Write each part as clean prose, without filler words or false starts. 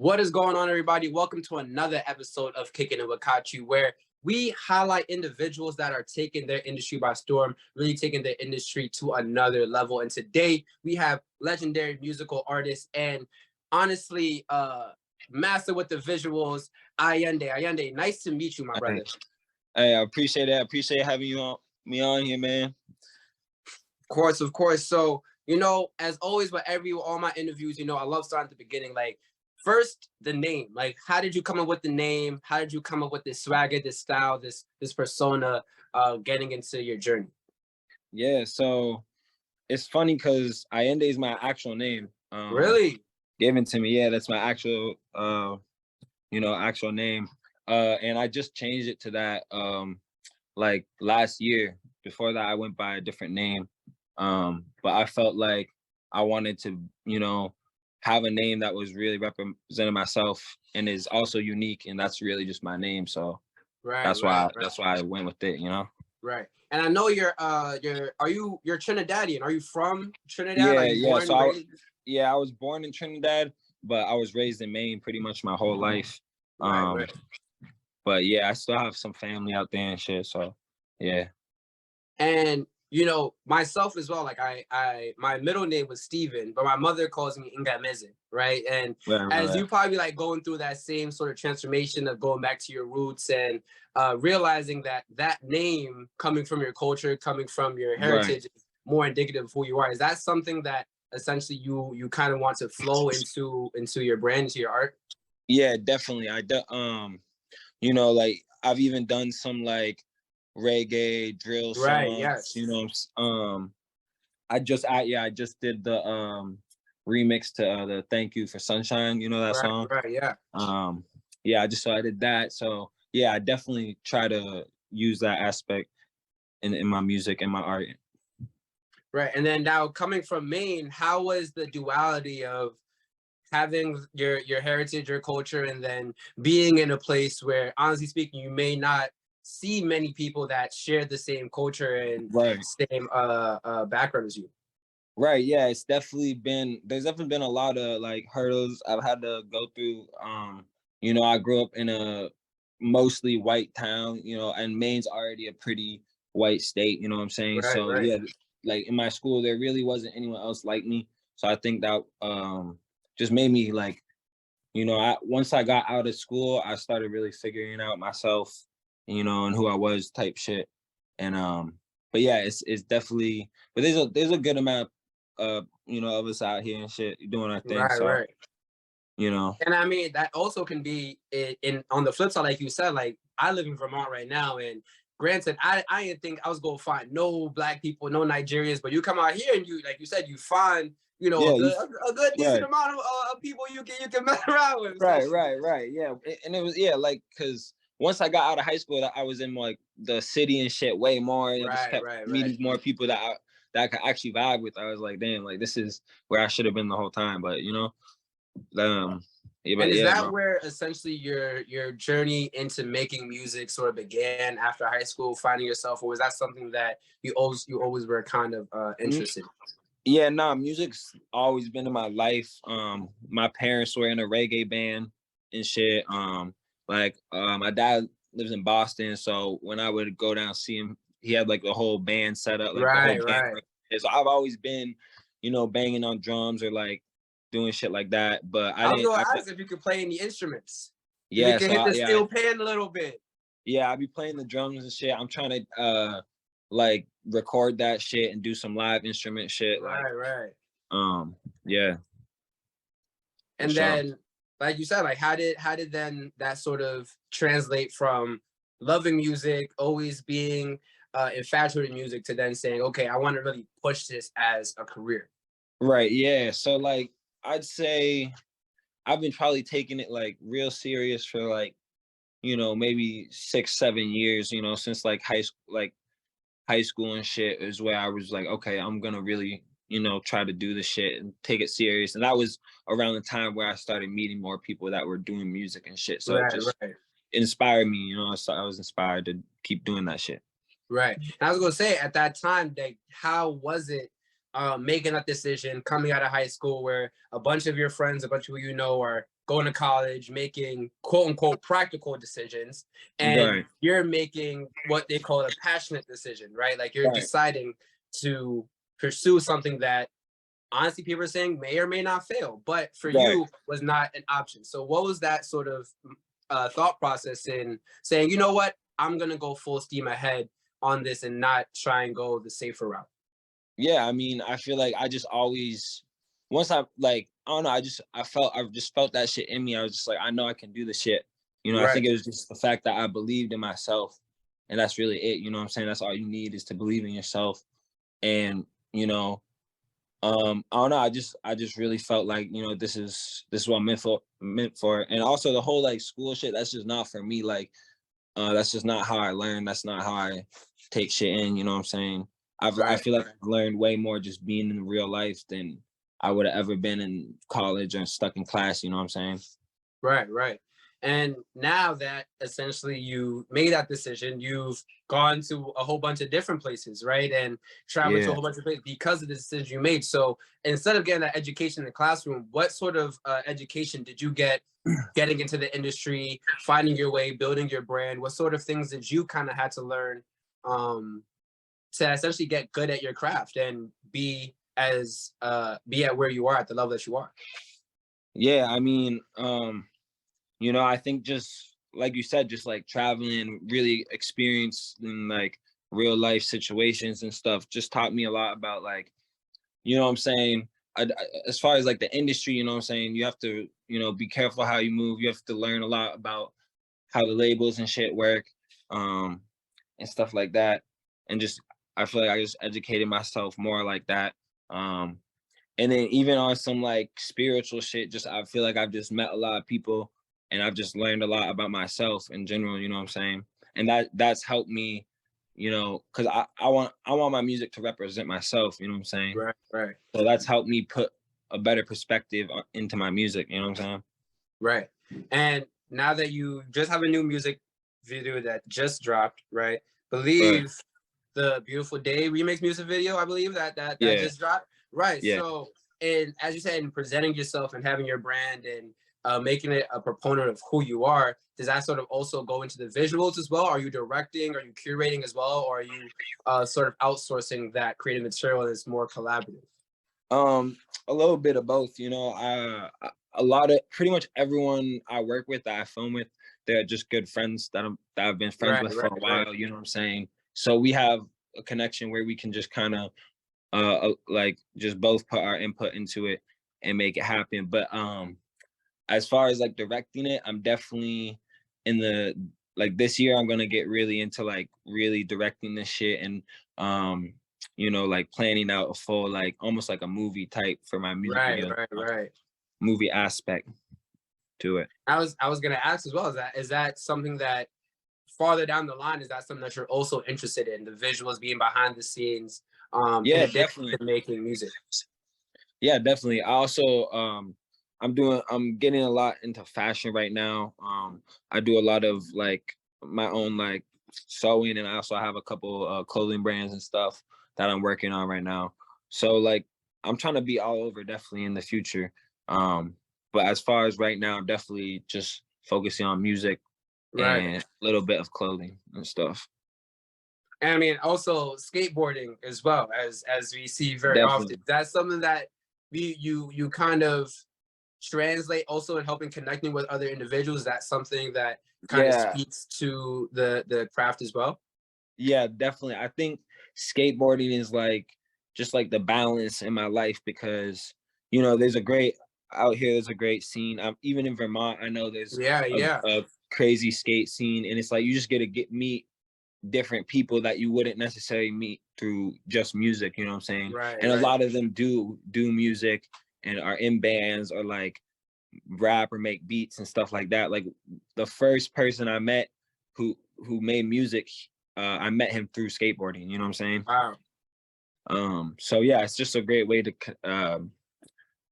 What is going on, everybody? Welcome to another episode of Kickin with Kachi, where we highlight individuals that are taking their industry by storm, really taking their industry to another level. And today we have legendary musical artist and honestly, master with the visuals, IYENDAE. IYENDAE, nice to meet you, my brother. Hey, I appreciate that. I appreciate having me on here, man. Of course. So, as always with all my interviews, I love starting at the beginning. Like, first, the name. Like, how did you come up with the name? How did you come up with this swagger, this style, this persona, getting into your journey? Yeah, so it's funny because IYENDAE is my actual name. Really? Given to me. Yeah, that's my actual actual name. And I just changed it to that like last year. Before that I went by a different name. But I felt like I wanted to, have a name that was really representing myself and is also unique, and that's really just my name. So that's why I went with it, Right. And I know you're Trinidadian. Are you from Trinidad? Yeah, I was born in Trinidad, but I was raised in Maine pretty much my whole life. Right. But yeah, I still have some family out there and shit. So yeah. And myself as well, like my middle name was Steven, but my mother calls me Ngameze, right? And as you probably like going through that same sort of transformation of going back to your roots and realizing that name coming from your culture, coming from your heritage is more indicative of who you are. Is that something that essentially you kind of want to flow into your brand, into your art? Yeah, definitely. Like I've even done some like reggae drill songs. Right. Yes. I just did the remix to the Thank You for Sunshine, that song. Right. Yeah. I did that. So yeah, I definitely try to use that aspect in my music and my art. Right. And then now coming from Maine, how was the duality of having your heritage, your culture, and then being in a place where, honestly speaking, you may not see many people that share the same culture and same background as you? Right. Yeah, there's definitely been a lot of like hurdles I've had to go through. I grew up in a mostly white town, and Maine's already a pretty white state, you know what I'm saying? Right. Yeah, like in my school there really wasn't anyone else like me. So I think that just made me like, once I got out of school, I started really figuring out myself, and who I was type shit. And but yeah, it's definitely, but there's a good amount of us out here and shit doing our thing. Right. And I mean, that also can be in on the flip side, like you said, like I live in Vermont right now, and granted, I didn't think I was gonna find no black people, no Nigerians, but you come out here and you, like you said, you find a good decent amount of people you can mess around with. Right. Yeah, and it was like because once I got out of high school, I was in like the city and shit way more. And I just kept meeting more people that I could actually vibe with. I was like, damn, like this is where I should have been the whole time. But and is that where essentially your journey into making music sort of began after high school, finding yourself, or was that something that you always were kind of interested in? Yeah, music's always been in my life. My parents were in a reggae band and shit. My dad lives in Boston, so when I would go down see him, he had like the whole band set up, like the whole band. So I've always been, banging on drums or like doing shit like that. But I was gonna ask if you could play any instruments. Yeah, you can hit the steel pan a little bit. Yeah, I be playing the drums and shit. I'm trying to like record that shit and do some live instrument shit. Right. Yeah. And then, like you said, like how did then that sort of translate from loving music, always being infatuated with music, to then saying, okay, I want to really push this as a career? Right. Yeah. So like I'd say I've been probably taking it like real serious for like, maybe 6-7 years, since like high school and shit is where I was like, okay, I'm gonna really, try to do this shit and take it serious. And that was around the time where I started meeting more people that were doing music and shit. So it just inspired me, so I was inspired to keep doing that shit. Right. And I was gonna say, at that time, like, how was it making that decision, coming out of high school where a bunch of your friends, a bunch of people you know are going to college, making quote unquote practical decisions, and Right. you're making what they call a passionate decision, right? Like you're Right. deciding to pursue something that honestly people are saying may or may not fail, but for Right. you was not an option. So what was that sort of thought process in saying, you know what, I'm gonna go full steam ahead on this and not try and go the safer route? Yeah, I mean, I feel like I just always, once I like, I don't know, I just felt that shit in me. I was just like, I know I can do the shit. You know, I Right. think it was just the fact that I believed in myself, and that's really it. You know what I'm saying? That's all you need, is to believe in yourself. And, you know, I don't know, I just really felt like, you know, this is what I'm meant for. And also the whole like school shit, that's just not for me. Like, that's just not how I learn. That's not how I take shit in. You know what I'm saying? I Right. feel like I've learned way more just being in real life than I would have ever been in college or stuck in class. You know what I'm saying? Right, right. And now that essentially you made that decision, you've gone to a whole bunch of different places, right? And traveled to a Yeah. whole bunch of places because of the decision you made. So instead of getting that education in the classroom, what sort of education did you get getting into the industry, finding your way, building your brand? What sort of things did you kind of had to learn um, to essentially get good at your craft and be at where you are at the level that you are? Yeah. I mean, you know, I think just like you said, just like traveling, really experiencing like real life situations and stuff, just taught me a lot about like, you know what I'm saying? As far as like the industry, you know what I'm saying? You have to, you know, be careful how you move. You have to learn a lot about how the labels and shit work, um, and stuff like that. And just, I feel like I just educated myself more like that. Um, and then even on some like spiritual shit, just I feel like I've just met a lot of people, and I've just learned a lot about myself in general, you know what I'm saying? And that's helped me, you know, because I want my music to represent myself, you know what I'm saying? Right, right. So that's helped me put a better perspective into my music, you know what I'm saying? Right. And now that you just have a new music video that just dropped, right? Right. Believe the Beautiful Day remix music video, I believe that Yeah. just dropped. Right. Yeah. So, and as you said, in presenting yourself and having your brand and making it a proponent of who you are, does that sort of also go into the visuals as well? Are you directing? Are you curating as well? Or are you sort of outsourcing that creative material that's more collaborative? A little bit of both, you know. A lot of pretty much everyone I work with, that I film with, they're just good friends that I've been friends Right, with for right, a right. while. You know what I'm saying? So we have a connection where we can just kind of like just both put our input into it and make it happen. But as far as like directing it, I'm definitely in the like this year I'm gonna get really into like really directing this shit, and um you know, like planning out a full like almost like a movie type for my music Right, video, right, right. movie aspect to it. I was gonna ask as well, is that something that farther down the line, is that something that you're also interested in, the visuals being behind the scenes, in Yeah, addition definitely. to making music? Yeah, definitely. I also I'm getting a lot into fashion right now. I do a lot of like my own like sewing, and I also have a couple clothing brands and stuff that I'm working on right now. So like I'm trying to be all over definitely in the future. But as far as right now, I'm definitely just focusing on music Right. and a little bit of clothing and stuff. And I mean, also skateboarding as well, as we see very often. Definitely. That's something that you kind of translate also in helping connecting with other individuals. That's something that kind of Yeah. speaks to the craft as well. Yeah, definitely. I think skateboarding is like just like the balance in my life, because you know there's a great out here. There's a great scene. Even in Vermont, I know there's Yeah, yeah. a crazy skate scene, and it's like you just get to meet different people that you wouldn't necessarily meet through just music. You know what I'm saying? Right, And a right. lot of them do music and are in bands or like rap or make beats and stuff like that. Like the first person I met who made music, I met him through skateboarding. You know what I'm saying? Wow. So yeah, it's just a great way to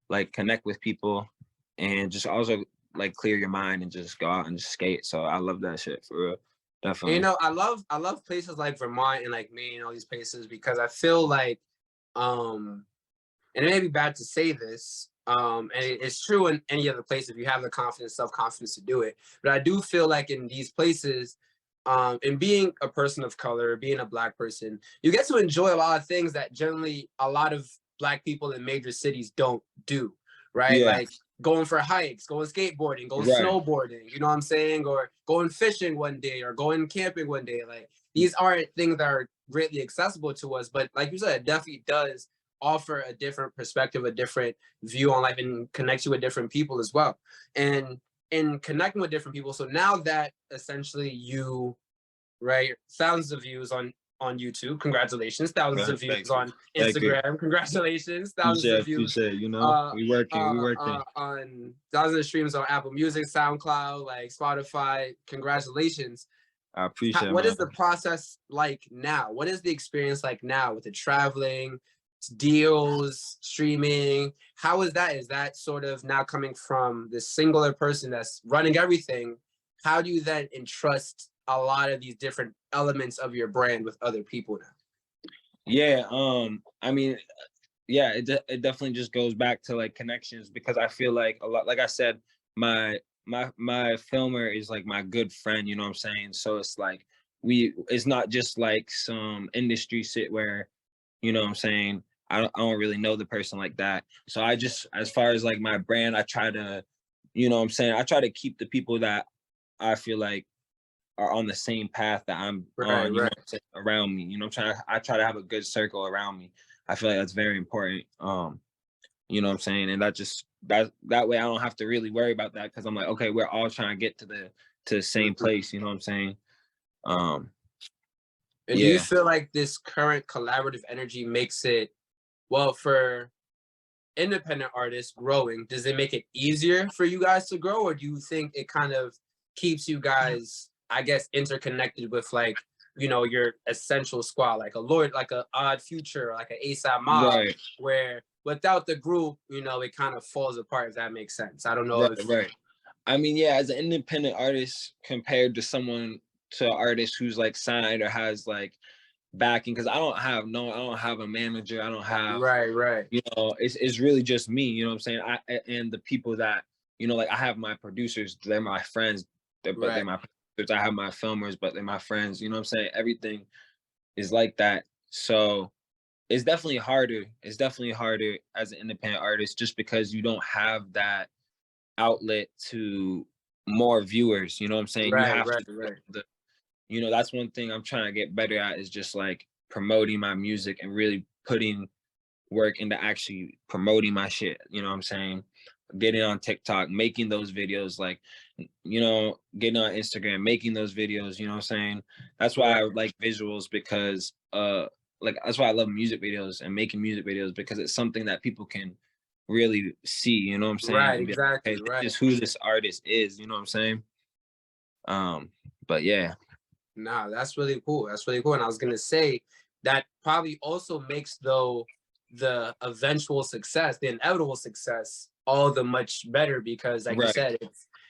like connect with people, and just also like clear your mind and just go out and just skate. So I love that shit for real. And, Definitely. I love places like Vermont and like Maine and all these places because I feel like and it may be bad to say this, and it's true in any other place if you have the confidence, self-confidence to do it. But I do feel like in these places, and being a person of color, being a Black person, you get to enjoy a lot of things that generally a lot of Black people in major cities don't do, right? Yeah. Like going for hikes, going skateboarding, going Right. snowboarding, you know what I'm saying? Or going fishing one day or going camping one day. Like these aren't things that are greatly accessible to us, but like you said, it definitely does offer a different perspective, a different view on life, and connect you with different people as well. And in connecting with different people, so now that essentially you, right, thousands of views on YouTube, congratulations, thousands of views on Instagram, congratulations, thousands of views, you know, we working. On thousands of streams on Apple Music, SoundCloud, like Spotify, congratulations. I appreciate it. What is the process like now? What is the experience like now with the traveling, deals, streaming? How is that? Is that sort of now coming from this singular person that's running everything? How do you then entrust a lot of these different elements of your brand with other people now? Yeah, I mean, yeah, it definitely just goes back to like connections, because I feel like a lot, like I said, my filmer is like my good friend, you know what I'm saying? So it's like it's not just like some industry shit where, you know what I'm saying, I don't really know the person like that. So I just, as far as like my brand, I try to, you know what I'm saying, I try to keep the people that I feel like are on the same path that I'm on, you know what I'm saying, around me. You know what I'm trying, I try to have a good circle around me. I feel like that's very important. You know what I'm saying? And that way I don't have to really worry about that, because I'm like, okay, we're all trying to get to the same place, you know what I'm saying? And yeah. do you feel like this current collaborative energy makes it, well, for independent artists growing, does it make it easier for you guys to grow, or do you think it kind of keeps you guys, I guess, interconnected with, like, you know, your essential squad, like a Lord, like a Odd Future, like an ASAP Mob, where without the group, you know, it kind of falls apart, if that makes sense? I don't know. Right. I mean, yeah, as an independent artist compared to an artist who's like signed or has like backing, because I don't have a manager, I don't have, you know, it's really just me, you know what I'm saying? And the people that, you know, like I have my producers, they're my friends, but they're my producers. I have my filmers, but they're my friends, you know what I'm saying? Everything is like that. So it's definitely harder as an independent artist, just because you don't have that outlet to more viewers, you know what I'm saying? You have to, you know, that's one thing I'm trying to get better at, is just like promoting my music and really putting work into actually promoting my shit, you know what I'm saying? Getting on TikTok, making those videos, like, you know, getting on Instagram, making those videos, you know what I'm saying? That's why I like visuals, because like that's why I love music videos and making music videos, because it's something that people can really see, you know what I'm saying? Exactly. Like, okay, this is who this artist is, you know what I'm saying? But yeah. Nah, that's really cool. That's really cool. And I was gonna say that probably also makes, though, the eventual success, the inevitable success, all the much better, because like you said,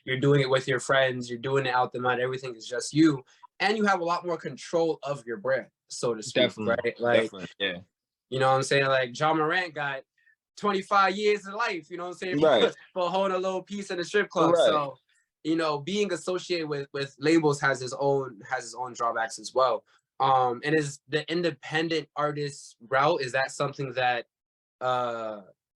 you're doing it with your friends, you're doing it out the mud, everything is just you, and you have a lot more control of your brand, so to speak. Right? Like, yeah. You know what I'm saying? Like John Morant got 25 years of life, you know what I'm saying? For holding a little piece in a strip club. So, you know, being associated with labels has its own drawbacks as well. And is the independent artist route, is that something that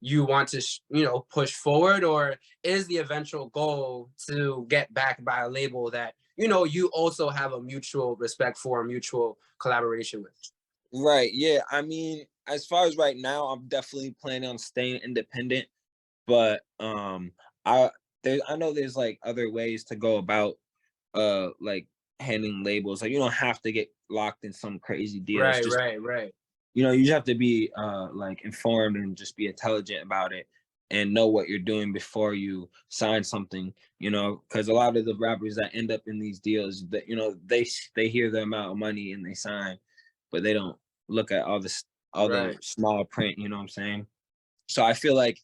you want to you know, push forward, or is the eventual goal to get backed by a label that, you know, you also have a mutual respect for, a mutual collaboration with? Right. Yeah. I mean, as far as right now, I'm definitely planning on staying independent, but I know there's like other ways to go about like handling labels. Like, you don't have to get locked in some crazy deals. Right. You know, you just have to be like informed and just be intelligent about it, and know what you're doing before you sign something, you know, because a lot of the rappers that end up in these deals, that, you know, they hear the amount of money and they sign, but they don't look at all the small print, you know what I'm saying? So I feel like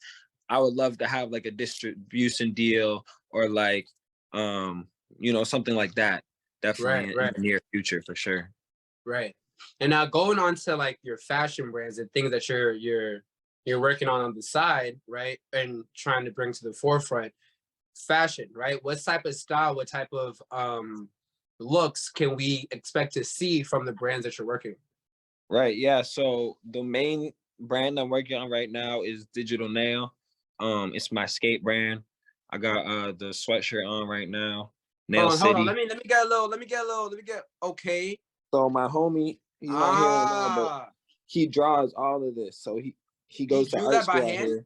I would love to have like a distribution deal, or like you know, something like that, definitely in the near future, for sure. Right. And now going on to like your fashion brands and things that you're working on the side, right? And trying to bring to the forefront, fashion, right? What type of style, what type of looks can we expect to see from the brands that you're working? Right. Yeah. So the main brand I'm working on right now is Digital Nail. It's my skate brand. I got the sweatshirt on right now. Nail Hold on. City. Let me get a little. Let me get. Okay. So my homie, he's not here right now, but he draws all of this. So he goes to art school out here.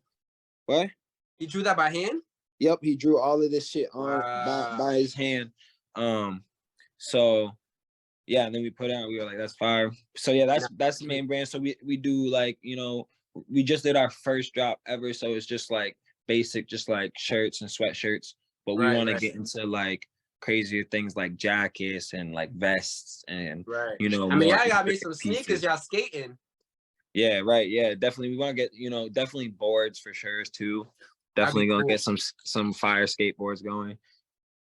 What? He drew that by hand? Yep, he drew all of this shit on by his hand. So yeah, and then we put it out. We were like, that's fire. So yeah, that's the main brand. So we do like, you know, we just did our first drop ever. So it's just like basic, just like shirts and sweatshirts. But we want to get into like crazier things like jackets and like vests and you know. I mean, y'all got me some sneakers. Y'all skating. Yeah, right. Yeah, definitely. We want to get, you know, definitely boards for sure too. Definitely gonna get some fire skateboards going.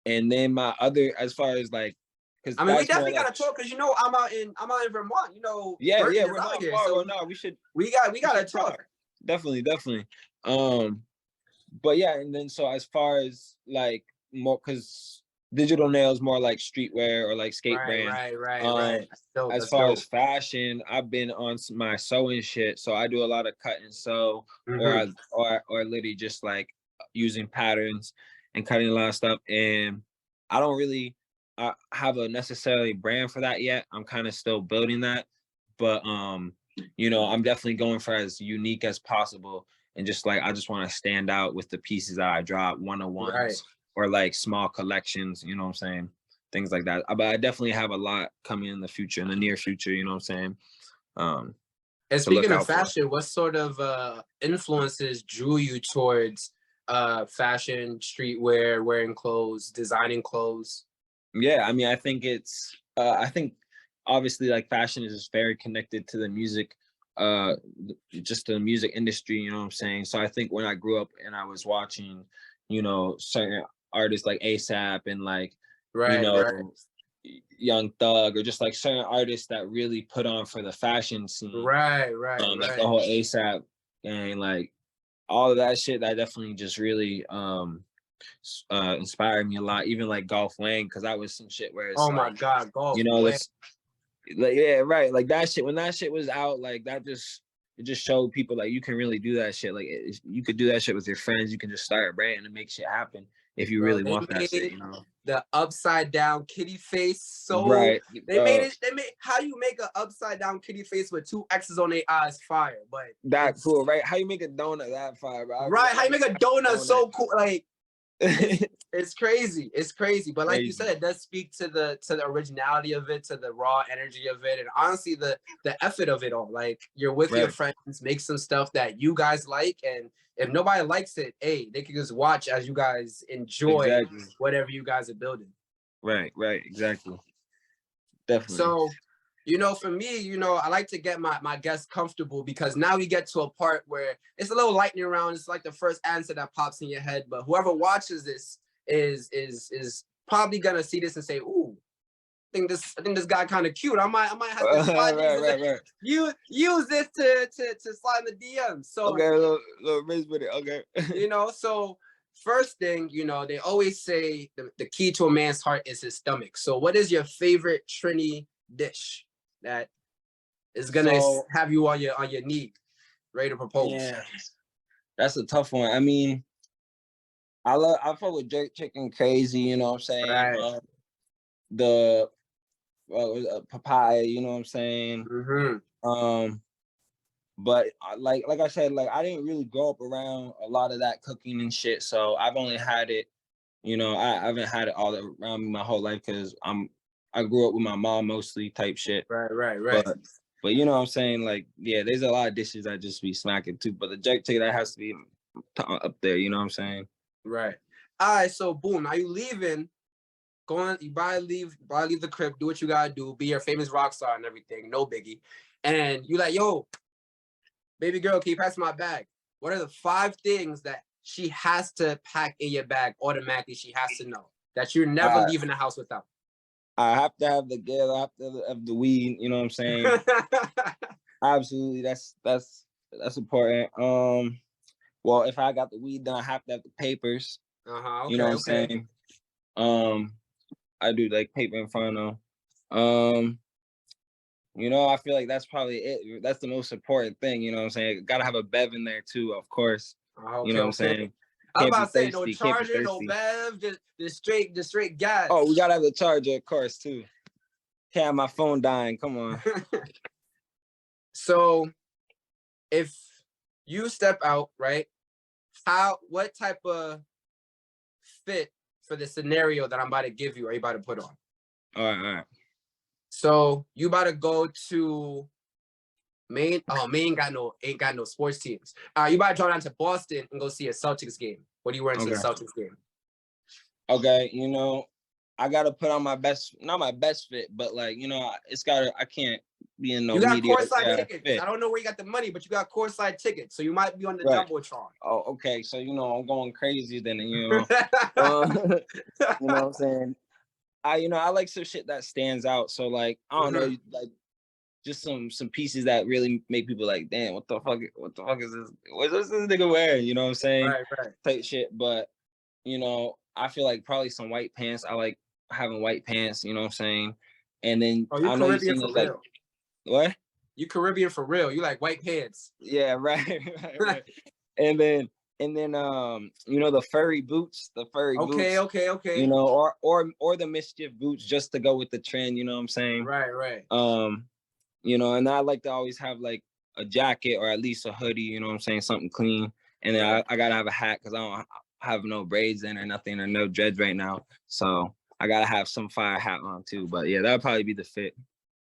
And then my other, as far as like, because I mean, we definitely gotta talk, because you know I'm out in Vermont. You know, yeah, we're not here, far. So no, we gotta talk. Definitely. But yeah, and then so as far as like more, because Digital Nail is more like streetwear or like skate brand. Right. As far as fashion, I've been on my sewing shit, so I do a lot of cut and sew, or literally just like using patterns and cutting a lot of stuff. And I don't really have a necessarily brand for that yet. I'm kind of still building that, but you know, I'm definitely going for as unique as possible. And just like, I just want to stand out with the pieces that I drop, one-on-ones or like small collections, you know what I'm saying? Things like that. But I definitely have a lot coming in the future, in the near future, you know what I'm saying? And speaking of fashion, what sort of influences drew you towards fashion, streetwear, wearing clothes, designing clothes? Yeah, I mean, I think it's, I think obviously like fashion is just very connected to the music, just the music industry, you know what I'm saying? So I think when I grew up and I was watching, you know, certain artists like ASAP and like, you know, Young Thug, or just like certain artists that really put on for the fashion scene. Like the whole ASAP and like all of that shit, that definitely just really inspired me a lot. Even like Golf Wang, because that was some shit where it's my God, Golf, you know, this, like, yeah, right, like that shit, when that shit was out, like that just, it just showed people like you can really do that shit. Like you could do that shit with your friends. You can just start a brand and make shit happen if you really want that shit, you know. The upside down kitty face. So they made how you make an upside down kitty face with 2 X's on their eyes fire. But that's cool, right? How you make a donut that fire, bro? Right, how you make a donut so cool, like it's crazy. But like you said, it does speak to the originality of it, to the raw energy of it, and honestly the effort of it all. Like, you're with your friends, make some stuff that you guys like, and if nobody likes it, hey, they can just watch as you guys enjoy whatever you guys are building. Right, exactly. Definitely. So, you know, for me, you know, I like to get my guests comfortable, because now we get to a part where it's a little lightning round. It's like the first answer that pops in your head, but whoever watches this is probably gonna see this and say, "Ooh, I think this guy kind of cute. I might have to slide use this to slide in the DMs." So okay, a little raise with it. Okay. You know, so first thing, you know, they always say the key to a man's heart is his stomach. So what is your favorite Trini dish that is gonna have you on your knee, ready to propose? Yeah, that's a tough one. I mean, I fuck with jerk chicken crazy, you know what I'm saying? The papaya, you know what I'm saying? But like I said, like I didn't really grow up around a lot of that cooking and shit, so I've only had it, you know, I haven't had it all around me my whole life, because I grew up with my mom mostly, type shit. Right. But you know what I'm saying? Like, yeah, there's a lot of dishes I just be smacking too, but the jerk chicken, that has to be up there, you know what I'm saying? Right. All right, so boom, are you leaving? You probably leave the crib, do what you gotta do, be your famous rock star and everything, no biggie. And you like, yo, baby girl, can you pass my bag? What are the 5 things that she has to pack in your bag automatically? She has to know that you're never leaving the house without. I have to have the girl, I have to have the weed, you know what I'm saying? Absolutely, that's important. Well, if I got the weed done, I have to have the papers. Okay, You know what I'm okay. saying? I do like paper in front of. You know, I feel like that's probably it. That's the most important thing. You know what I'm saying? Gotta have a bev in there too, of course. Okay, You know what I'm okay. saying? I'm Can't be about to say no thirsty. Can't be charger, no thirsty. bev, just straight gas. Oh, we gotta have the charger, of course, too. Can't have my phone dying. Come on. So, if you step out, right? What type of fit for the scenario that I'm about to give you are you about to put on? All right. So you about to go to Maine. Oh, Maine ain't got no sports teams. You about to drive down to Boston and go see a Celtics game. What are you wearing to the Celtics game? Okay, you know, I gotta put on my best, not my best fit, but like, you know, I can't be in no You got media. courtside tickets. Fit. I don't know where you got the money, but you got courtside tickets, so you might be on the jumbotron. Oh, okay. So you know, I'm going crazy then, you know. You know what I'm saying? I like some shit that stands out. So like, I don't know, like just some pieces that really make people like, damn, what the fuck is this? What's this nigga wearing? You know what I'm saying? Right. Type shit. But you know, I feel like probably some white pants. I like having white pants, you know what I'm saying? And then you I know Caribbean you've seen for like real. What? You Caribbean for real. You like white pants. Yeah, right. And then you know, the furry boots. Okay. You know, or the mischief boots just to go with the trend, you know what I'm saying? Right. You know, and I like to always have like a jacket or at least a hoodie, you know what I'm saying? Something clean. And then I gotta have a hat because I don't have no braids in or nothing or no dreads right now. So I gotta have some fire hat on too. But yeah, that'll probably be the fit.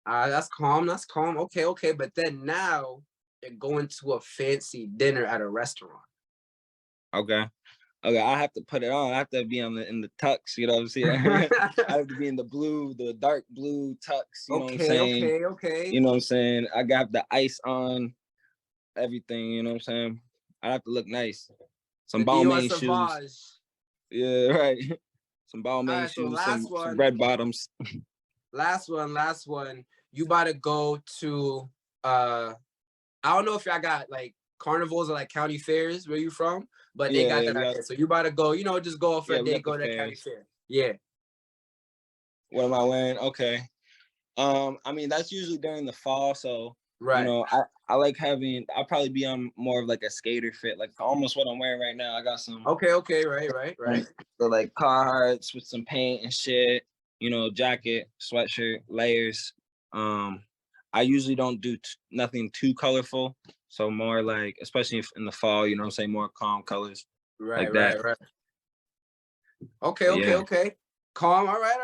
That's calm. Okay. But then now you're going to a fancy dinner at a restaurant. Okay, I have to put it on. I have to be in the tux, you know what I'm saying? I have to be in the dark blue tux, you know what I'm saying? Okay. You know what I'm saying? I got the ice on, everything, you know what I'm saying? I have to look nice. Some Balmain shoes. Yeah, right. Some Balmain shoes, some red bottoms. Last one. You about to go to I don't know if y'all got like carnivals or like county fairs where you from, but they got that out there. So you about to go, you know, just go for a day, go to that county fair. Yeah. What am I wearing? Okay. I mean, that's usually during the fall, so you know, I like having. I'll probably be on more of like a skater fit, like almost what I'm wearing right now. I got some. Okay, right. So like Carhartts with some paint and shit. You know, jacket, sweatshirt, layers. I usually don't do nothing too colorful, so more like, especially in the fall, you know what I'm saying, more calm colors. Right. Okay. Calm. All right.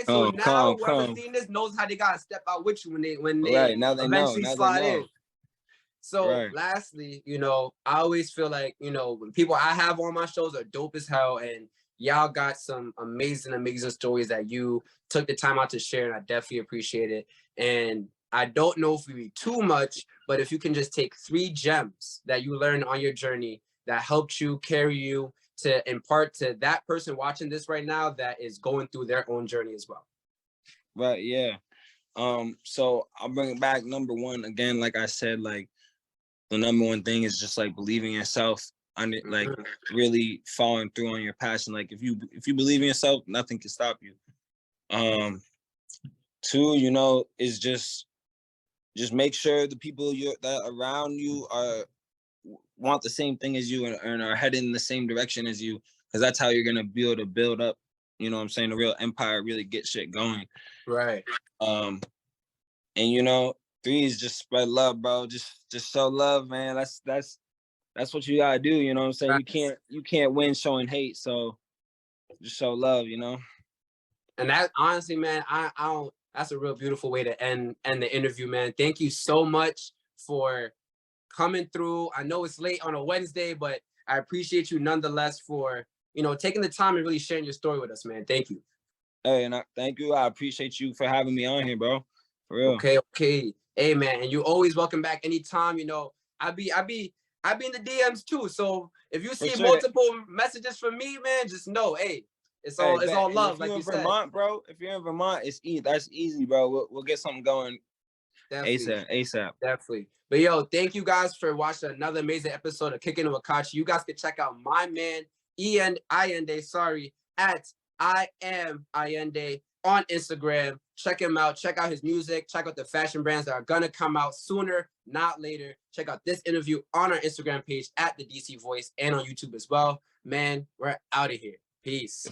So now whoever's seen this knows how they gotta step out with you when they now they eventually slide in. So Right. lastly, you know, I always feel like, you know, when people I have on my shows are dope as hell, and y'all got some amazing stories that you took the time out to share, and I definitely appreciate it. And I don't know if we read too much, but if you can just take 3 gems that you learned on your journey that helped you carry you to impart to that person watching this right now that is going through their own journey as well. Right, yeah. So I'll bring it back. Number one, again, like I said, like the number one thing is just like believing in yourself, like really following through on your passion. Like if you believe in yourself, nothing can stop you. 2, you know, is just make sure the people that around you want the same thing as you and are heading in the same direction as you, because that's how you're gonna be able to build up, you know what I'm saying, a real empire, really get shit going. Right. And you know, 3 is just spread love, bro. Just show love, man. That's what you gotta do, you know what I'm saying? Right. You can't win showing hate, so just show love, you know. And that, honestly, man, I don't. That's a real beautiful way to end the interview, man. Thank you so much for coming through. I know it's late on a Wednesday, but I appreciate you nonetheless for, you know, taking the time and really sharing your story with us, man. Thank you. Hey, and thank you. I appreciate you for having me on here, bro. For real. Okay. Hey, man, and you always welcome back anytime. You know, I be in the DMs too. So if you see multiple messages from me, man, just know, hey, It's all And love, if like you're you in said. Vermont, bro, if you're in Vermont, that's easy, bro. We'll get something going ASAP. Definitely. But yo, thank you guys for watching another amazing episode of Kickin' with Kachi. You guys can check out my man, IYENDAE, at I am IYENDAE on Instagram. Check him out. Check out his music. Check out the fashion brands that are gonna come out sooner, not later. Check out this interview on our Instagram page at the DC Voice and on YouTube as well. Man, we're out of here. Peace.